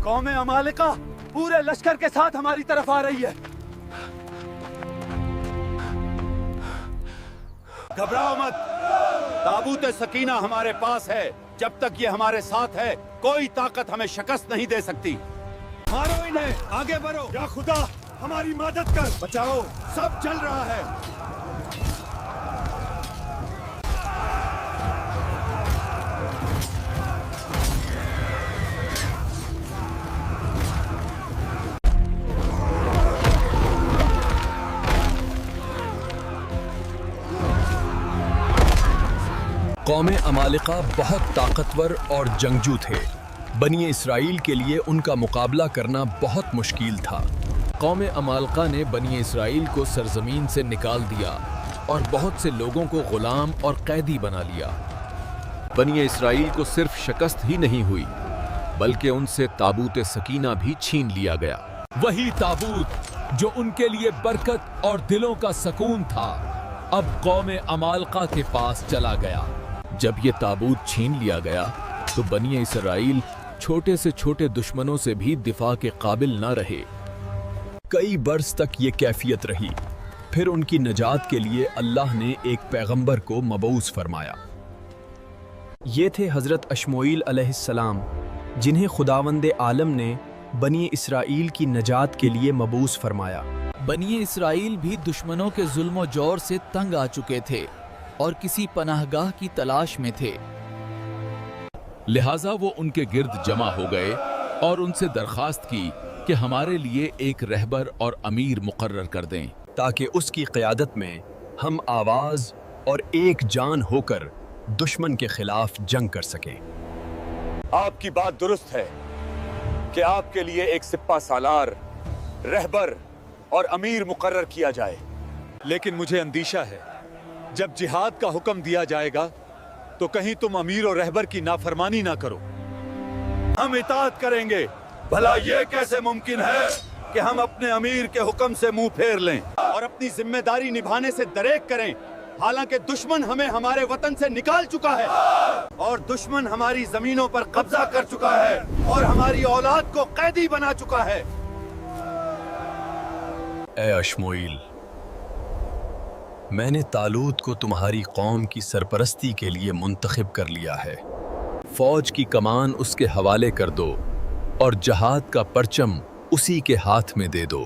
कौम अमालिका पूरे लश्कर के साथ हमारी तरफ आ रही है। घबराओ मत, ताबूत सकीना हमारे पास है। जब तक ये हमारे साथ है कोई ताकत हमें शिकस्त नहीं दे सकती। मारो इन्हें, आगे बढ़ो। या खुदा हमारी मदद कर, बचाओ, सब चल रहा है। कौम अमालिका बहुत ताकतवर और जंगजू थे। बनी इसराइल के लिए उनका मुकाबला करना बहुत मुश्किल था। कौम अमालिका ने बनी इसराइल को सरजमीन से निकाल दिया और बहुत से लोगों को गुलाम और कैदी बना लिया। बनी इसराइल को सिर्फ शिकस्त ही नहीं हुई बल्कि उनसे ताबूत सकीना भी छीन लिया गया। वही ताबूत जो उनके लिए बरकत और दिलों का सुकून था अब कौम अमालिका के पास चला गया। जब ये ताबूत छीन लिया गया तो बनी इसराइल छोटे से छोटे दुश्मनों से भी दिफा के काबिल न रहे। कई बरस तक ये कैफियत रही। फिर उनकी नजात के लिए अल्लाह ने एक पैगंबर को मबऊस फरमाया। ये थे हजरत अशमोइल अलैहिस्सलाम, जिन्हें खुदावंद आलम ने बनी इसराइल की नजात के लिए मबऊस फरमाया। बनी इसराइल भी दुश्मनों के जुल्म जोर से तंग आ चुके थे और किसी पनाहगाह की तलाश में थे। लिहाजा वो उनके गिर्द जमा हो गए और उनसे दरखास्त की कि हमारे लिए एक रहबर और अमीर मुकर्रर कर दें ताकि उसकी क़यादत में हम आवाज़ और एक जान होकर दुश्मन के खिलाफ जंग कर सकें। आपकी बात दुरुस्त है कि आपके लिए एक सिप्पा सालार, रहबर और अमीर मुकर्रर किया जाए, लेकिन मुझे अंदेशा है जब जिहाद का हुक्म दिया जाएगा तो कहीं तुम अमीर और रहबर की नाफरमानी ना करो। हम इताअत करेंगे। भला ये कैसे मुमकिन है कि हम अपने अमीर के हुक्म से मुंह फेर लें और अपनी जिम्मेदारी निभाने से दरेक करें, हालांकि दुश्मन हमें हमारे वतन से निकाल चुका है और दुश्मन हमारी जमीनों पर कब्जा कर चुका है और हमारी औलाद को कैदी बना चुका है। ए अशमोइल, मैंने तालूत को तुम्हारी कौम की सरपरस्ती के लिए मुंतखब कर लिया है। फौज की कमान उसके हवाले कर दो और जहाद का परचम उसी के हाथ में दे दो।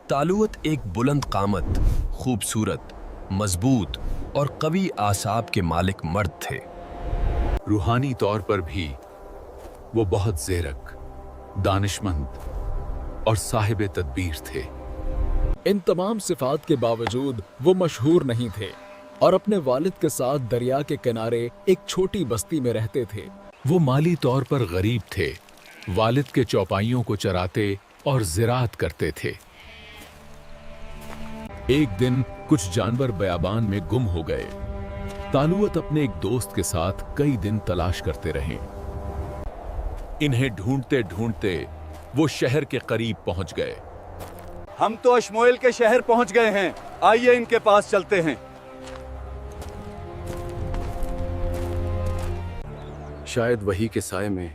तालूत एक बुलंद कामत, खूबसूरत, मजबूत और कवी आसाब के मालिक मर्द थे। रूहानी तौर पर भी वो बहुत ज़ेरक, दानिशमंद और साहिब तदबीर थे। इन तमाम सिफात के बावजूद वो मशहूर नहीं थे और अपने वालिद के साथ दरिया के किनारे एक छोटी बस्ती में रहते थे। वो माली तौर पर गरीब थे, वालिद के चौपाइयों को चराते और ज़िराअत करते थे। एक दिन कुछ जानवर बयाबान में गुम हो गए। तालूत अपने एक दोस्त के साथ कई दिन तलाश करते रहे। इन्हें ढूंढते ढूंढते वो शहर के करीब पहुंच गए। हम तो अशमोइल के शहर पहुंच गए हैं, आइए इनके पास चलते हैं। शायद वही के साए में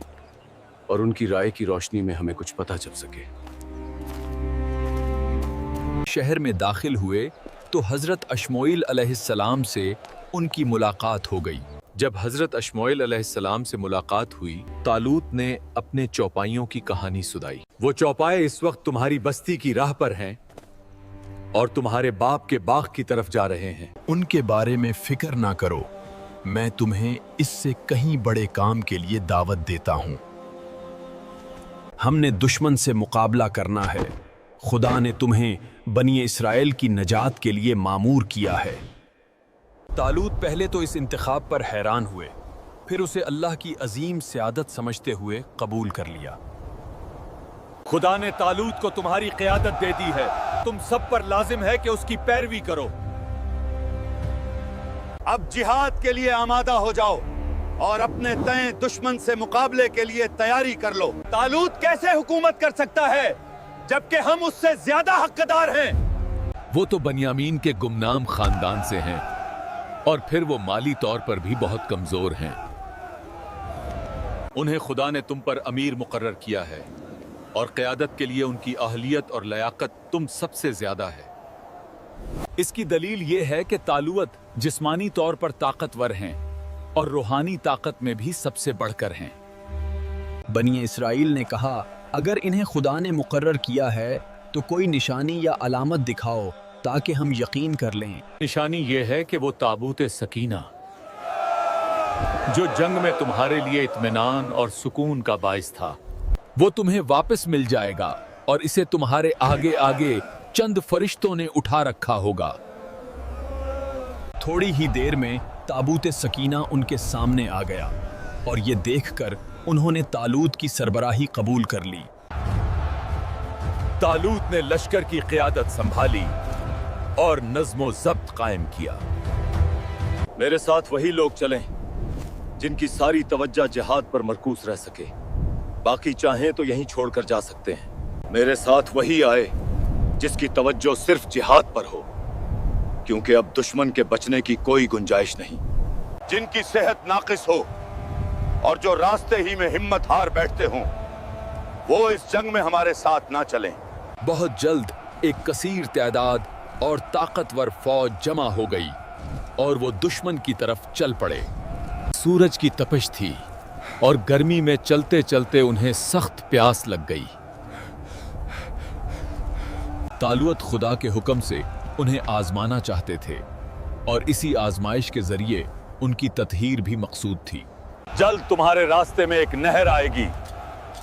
और उनकी राय की रोशनी में हमें कुछ पता चल सके। शहर में दाखिल हुए तो हजरत अशमोइल अलैहिस्सलाम से उनकी मुलाकात हो गई। जब हजरत अशमोइल अलैहिस्सलाम से मुलाकात हुई, तालूत ने अपने चौपाइयों की कहानी सुनाई। वो चौपाए इस वक्त तुम्हारी बस्ती की राह पर हैं और तुम्हारे बाप के बाग की तरफ जा रहे हैं। उनके बारे में फिक्र ना करो, मैं तुम्हें इससे कहीं बड़े काम के लिए दावत देता हूं। हमने दुश्मन से मुकाबला करना है। खुदा ने तुम्हें बनी इसराइल की नजात के लिए मामूर किया है। तालूत पहले तो इस इंतखाब पर हैरान हुए, फिर उसे अल्लाह की अजीम सियादत समझते हुए कबूल कर लिया। खुदा ने तालूत को तुम्हारी क़यादत दे दी है, तुम सब पर लाजिम है कि उसकी पैरवी करो। अब जिहाद के लिए आमादा हो जाओ और अपने तय दुश्मन से मुकाबले के लिए तैयारी कर लो। तालूत कैसे हुकूमत कर सकता है जबकि हम उससे ज्यादा हकदार हैं? वो तो बनियामीन के गुमनाम खानदान से हैं और फिर वो माली तौर पर भी बहुत कमजोर हैं। उन्हें खुदा ने तुम पर अमीर मुकर्रर किया है और क़यादत के लिए उनकी अहलियत और लयाकत तुम सबसे ज्यादा है। इसकी दलील ये है कि तालुत जिस्मानी तौर पर ताकतवर हैं और रूहानी ताकत में भी सबसे बढ़कर हैं। बनी इसराइल ने कहा, अगर इन्हें खुदा ने मुकर्रर किया है तो कोई निशानी या अलामत दिखाओ ताकि हम यकीन कर लें। निशानी ये है कि वो ताबूत सकीना जो जंग में तुम्हारे लिए इत्मीनान और सुकून का बाइस था, वो तुम्हें वापस मिल जाएगा और इसे तुम्हारे आगे आगे चंद फरिश्तों ने उठा रखा होगा। थोड़ी ही देर में ताबूत सकीना उनके सामने आ गया और ये देखकर उन्होंने तालूत की सरबराही कबूल कर ली। तालूत ने लश्कर की क़यादत संभाली और नज़्म ज़ब्त कायम किया। मेरे साथ वही लोग चलें जिनकी सारी तवज्जो जिहाद पर मरकूज रह सके, बाकी चाहें तो यहीं छोड़कर जा सकते हैं। मेरे साथ वही आए जिसकी तवज्जो सिर्फ जिहाद पर हो, क्योंकि अब दुश्मन के बचने की कोई गुंजाइश नहीं। जिनकी सेहत नाकिस हो और जो रास्ते ही में हिम्मत हार बैठते हों, वो इस जंग में हमारे साथ ना चलें। बहुत जल्द एक कसीर तादाद और ताकतवर फौज जमा हो गई और वो दुश्मन की तरफ चल पड़े। सूरज की तपिश थी और गर्मी में चलते चलते उन्हें सख्त प्यास लग गई। तालुत खुदा के हुक्म से उन्हें आजमाना चाहते थे और इसी आजमाइश के जरिए उनकी ततहीर भी मकसूद थी। जल्द तुम्हारे रास्ते में एक नहर आएगी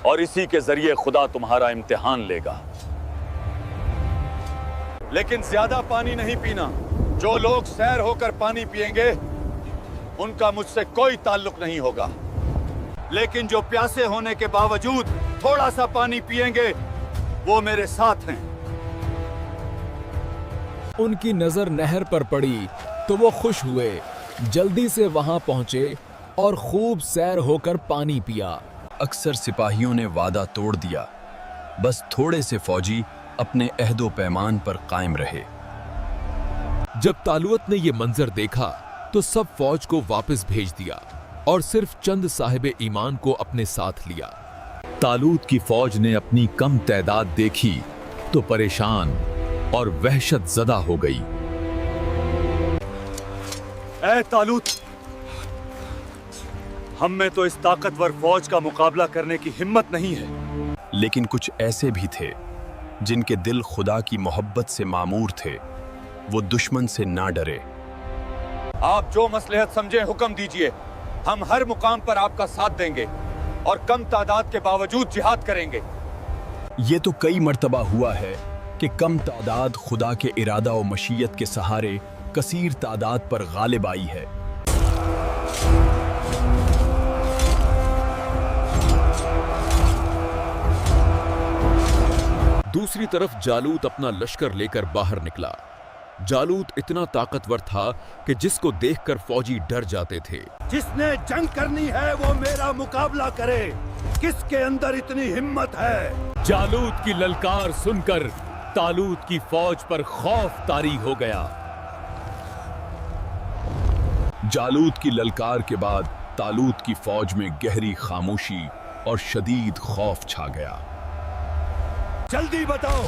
और इसी के जरिए खुदा तुम्हारा इम्तिहान लेगा। लेकिन ज्यादा पानी नहीं पीना। जो लोग सैर होकर पानी पिएंगे उनका मुझसे कोई ताल्लुक नहीं होगा, लेकिन जो प्यासे होने के बावजूद थोड़ा सा पानी पिएंगे वो मेरे साथ हैं। उनकी नजर नहर पर पड़ी तो वो खुश हुए, जल्दी से वहां पहुंचे और खूब सैर होकर पानी पिया। अक्सर सिपाहियों ने वादा तोड़ दिया, बस थोड़े से फौजी अपने अहदो पैमान पर कायम रहे। जब तालुत ने यह मंजर देखा तो सब फौज को वापस भेज दिया और सिर्फ चंद साहिब ईमान को अपने साथ लिया। तालुत की फौज ने अपनी कम तादाद देखी तो परेशान और वहशत ज़दा हो गई। ऐ तालुत, हम में तो इस ताकतवर फौज का मुकाबला करने की हिम्मत नहीं है। लेकिन कुछ ऐसे भी थे जिनके दिल खुदा की मोहब्बत से मामूर थे। वो दुश्मन से ना डरे। आप जो मसलहत समझे हुक्म दीजिए, हम हर मुकाम पर आपका साथ देंगे और कम तादाद के बावजूद जिहाद करेंगे। ये तो कई मर्तबा हुआ है कि कम तादाद खुदा के इरादा और मशीयत के सहारे कसीर तादाद पर गालिब आई है। दूसरी तरफ जालूत अपना लश्कर लेकर बाहर निकला। जालूत इतना ताकतवर था कि जिसको देखकर फौजी डर जाते थे। जिसने जंग करनी है वो मेरा मुकाबला करे। किसके अंदर इतनी हिम्मत है? जालूत की ललकार सुनकर तालूत की फौज पर खौफ तारी हो गया। जालूत की ललकार के बाद तालूत की फौज में गहरी खामोशी और शदीद खौफ छा गया। जल्दी बताओ,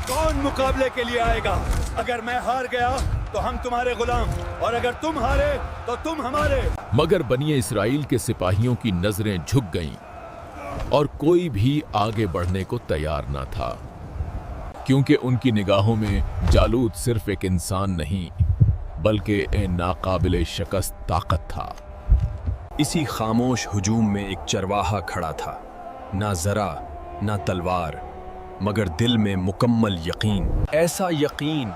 कौन मुकाबले के लिए आएगा? अगर मैं हार गया तो हम तुम्हारे गुलाम, और अगर तुम हारे तो तुम हमारे। मगर बनी इसराइल के सिपाहियों की नजरें झुक गईं और कोई भी आगे बढ़ने को तैयार ना था, क्योंकि उनकी निगाहों में जालूत सिर्फ एक इंसान नहीं बल्कि एक नाकाबिले शिकस्त ताकत था। इसी खामोश हुजूम में एक चरवाहा खड़ा था, ना जरा ना तलवार, मगर दिल में मुकम्मल यकीन। ऐसा यकीन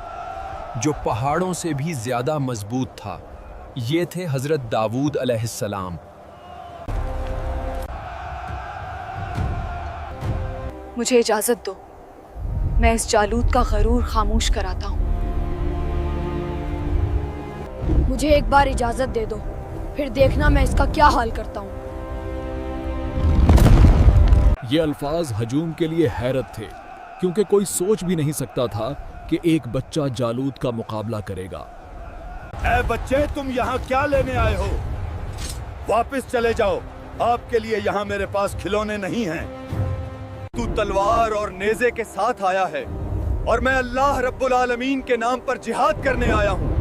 जो पहाड़ों से भी ज्यादा मजबूत था। ये थे हजरत दाऊद अलैहिस्सलाम। मुझे इजाजत दो, मैं इस जालूत का गरूर खामोश कराता हूँ। मुझे एक बार इजाजत दे दो, फिर देखना मैं इसका क्या हाल करता हूँ। ये अल्फाज हजूम के लिए हैरत थे, क्योंकि कोई सोच भी नहीं सकता था कि एक बच्चा जालूत का मुकाबला करेगा। ऐ बच्चे, तुम यहाँ क्या लेने आए हो? वापस चले जाओ, आपके लिए यहाँ मेरे पास खिलौने नहीं हैं। तू तलवार और नेज़े के साथ आया है और मैं अल्लाह रब्बुल आलमीन के नाम पर जिहाद करने आया हूँ।